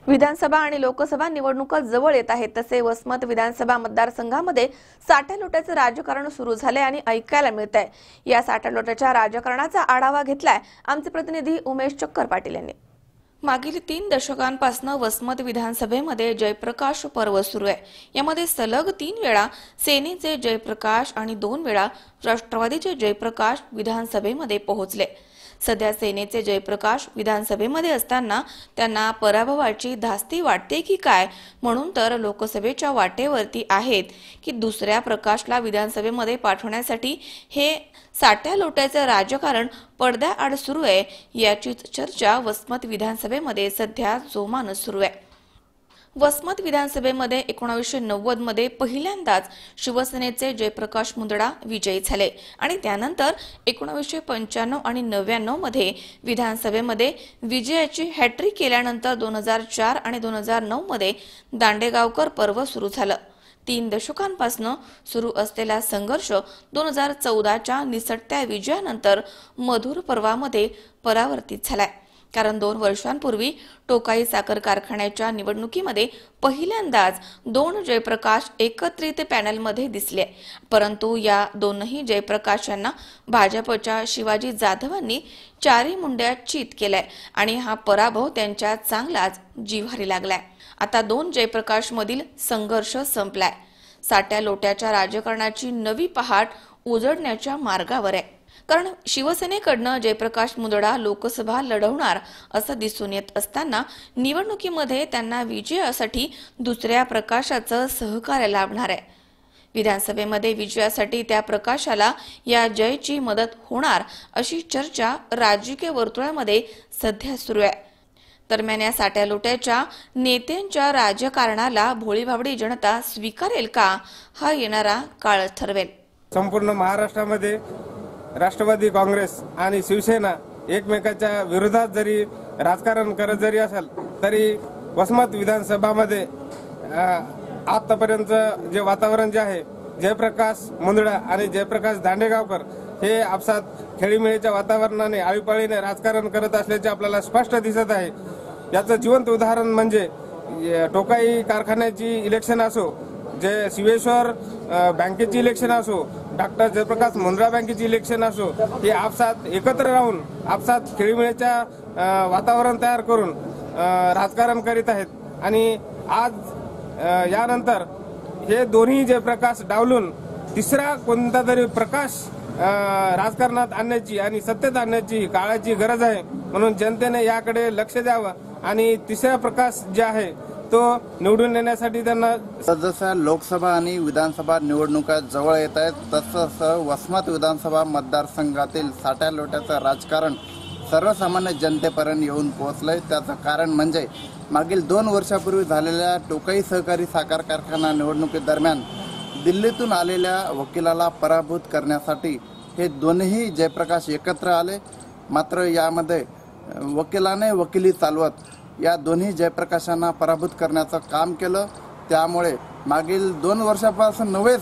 विधानसभा आणि लोकसभा निवडणुका जवळ येत आहेत, तसे वसमत विधानसभा मतदारसंघामध्ये साठ्यालोट्याचे राजकारण सुरू झाले आणि ऐकायला मिळतंय। या साठ्यालोट्याच्या राजकारणाचा आढावा घेतलाय आमचे प्रतिनिधी उमेश चक्कर पाटील यांनी। मागील 3 दशकांपासून वसमत विधानसभेमध्ये जयप्रकाश पर्व सुरू आहे। यामध्ये सलग 3 वेळा सेनेचे जयप्रकाश आणि 2 वेळा राष्ट्रवादीचे जयप्रकाश विधानसभेमध्ये पोहोचले। सध्या सेनेचे जयप्रकाश विधानसभेमध्ये असताना त्यांना पराभवाची धास्ती वाटते की काय, म्हणून तर लोकसभेच्या वाटेवरती आहेत की दुसऱ्या प्रकाशला विधानसभेमध्ये पाठवण्यासाठी हे साठ्यालोट्याचे राजकारण पडद्याआड सुरू आहे। याचीच चर्चा वसमत विधानसभेमध्ये सध्या जोमाने सुरू आहे। वसमत विधानसभेमध्ये 1990 मध्ये पहिल्यांदाच शिवसेनेचे जयप्रकाश मुंदडा विजयी झाले आणि त्यानंतर 1995 आणि 99 मध्ये विधानसभेमध्ये विजयाची हॅट्रिक केल्यानंतर 2004 आणि 2009 मध्ये दांडेगावकर पर्व सुरू झालं। 3 दशकांपासून सुरू असलेला संघर्ष 2014च्या निसटत्या विजयानंतर मधुर पर्वामध्ये परावर्तित झालाय। कारण 2 वर्षांपूर्वी टोकाई साखर कारखान्याच्या निवडणुकीमध्ये पहिल्यांदाच 2 जयप्रकाश एकत्रित पॅनलमध्ये दिसले, परंतु या दोनही जयप्रकाशांना भाजपच्या शिवाजी जाधवांनी 4 मुंड्या चित केलाय आणि हा पराभव त्यांच्या चांगलाच जिव्हारी लागलाय। आता 2 जयप्रकाश मधील संघर्ष संपलाय। साठ्यालोट्याच्या राजकारणाची नवी पहाट उजडण्याच्या मार्गावर आहे। कारण शिवसेनेकडनं जयप्रकाश मुंदडा लोकसभा लढवणार असं दिसून येत असताना निवडणुकीमध्ये त्यांना विजयासाठी दुसऱ्या प्रकाशाचं सहकार्य लाभणार आहे। विधानसभेमध्ये विजयासाठी त्या प्रकाशाला या जयची मदत होणार अशी चर्चा राजकीय वर्तुळामध्ये सध्या सुरू आहे। दरम्यान या साठ्यालोट्याच्या नेत्यांच्या राजकारणाला भोळीभाबडी जनता स्वीकारेल का, हा येणारा काळ ठरवेल। संपूर्ण महाराष्ट्रामध्ये राष्ट्रवादी काँग्रेस आणि शिवसेना एकमेकाच्या विरोधात जरी राजकारण करत जरी असेल तरी वसमत विधानसभामध्ये आतापर्यंत जे वातावरण जे आहे, जयप्रकाश मुंदडा आणि जयप्रकाश दांडेगावकर हे आपसात खेळीमेळीच्या वातावरणाने आळीपाळीने राजकारण करत असल्याचे आपल्याला स्पष्ट दिसत आहे। याचं जिवंत उदाहरण म्हणजे टोकाई कारखान्याची इलेक्शन असो, जे शिवेश्वर बँकेची इलेक्शन असो, डॉक्टर जयप्रकाश मुंदडा बँकेची इलेक्शन असो, हे आपसात एकत्र राहून आपसात खेळीमेळीच्या वातावरण तयार करून राजकारण करीत आहेत। आणि आज यानंतर हे दोन्ही जयप्रकाश डावलून तिसरा कोणता तरी प्रकाश राजकारणात आणण्याची आणि सत्तेत आणण्याची काळाची गरज आहे। म्हणून जनतेने याकडे लक्ष द्यावं आणि तिसरा प्रकाश जे आहे तो निवडून येण्यासाठी त्यांना जसं लोकसभा आणि विधानसभा निवडणुका जवळ येत आहेत तसं वसमत विधानसभा मतदारसंघातील साठ्यालोट्याचं राजकारण सर्वसामान्य जनतेपर्यंत येऊन पोहोचलंय। त्याचं कारण म्हणजे मागील 2 वर्षापूर्वी झालेल्या टोकाई सहकारी साखर कारखाना निवडणुकीदरम्यान दिल्लीतून आलेल्या वकिलाला पराभूत करण्यासाठी हे दोन्ही जयप्रकाश एकत्र आले। मात्र यामध्ये वकिलाने वकिली चालवत या दोन्ही जयप्रकाशांना पराभूत करण्याचं काम केलं। त्यामुळे मागील 2 वर्षापासून नव्हेच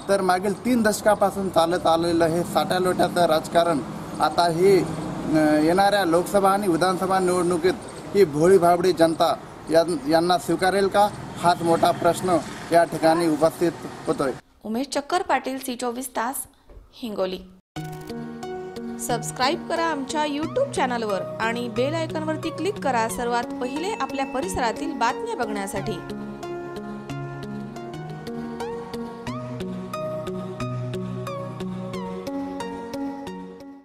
तर मागील 3 दशकापासून चालत आलेलं हे साठ्यालोट्याचं राजकारण आता ही येणाऱ्या लोकसभा आणि विधानसभा निवडणुकीत ही भोळीभाबडी जनता यांना स्वीकारेल का, हाच मोठा प्रश्न या ठिकाणी उपस्थित होतोय। उमेश चक्कर पाटील, C24 तास, हिंगोली। सबस्क्राइब करा आमच्या YouTube चॅनलवर आणि बेल आयकॉनवरती क्लिक करा सर्वात पहिले आपल्या परिसरातील बातम्या बघण्यासाठी।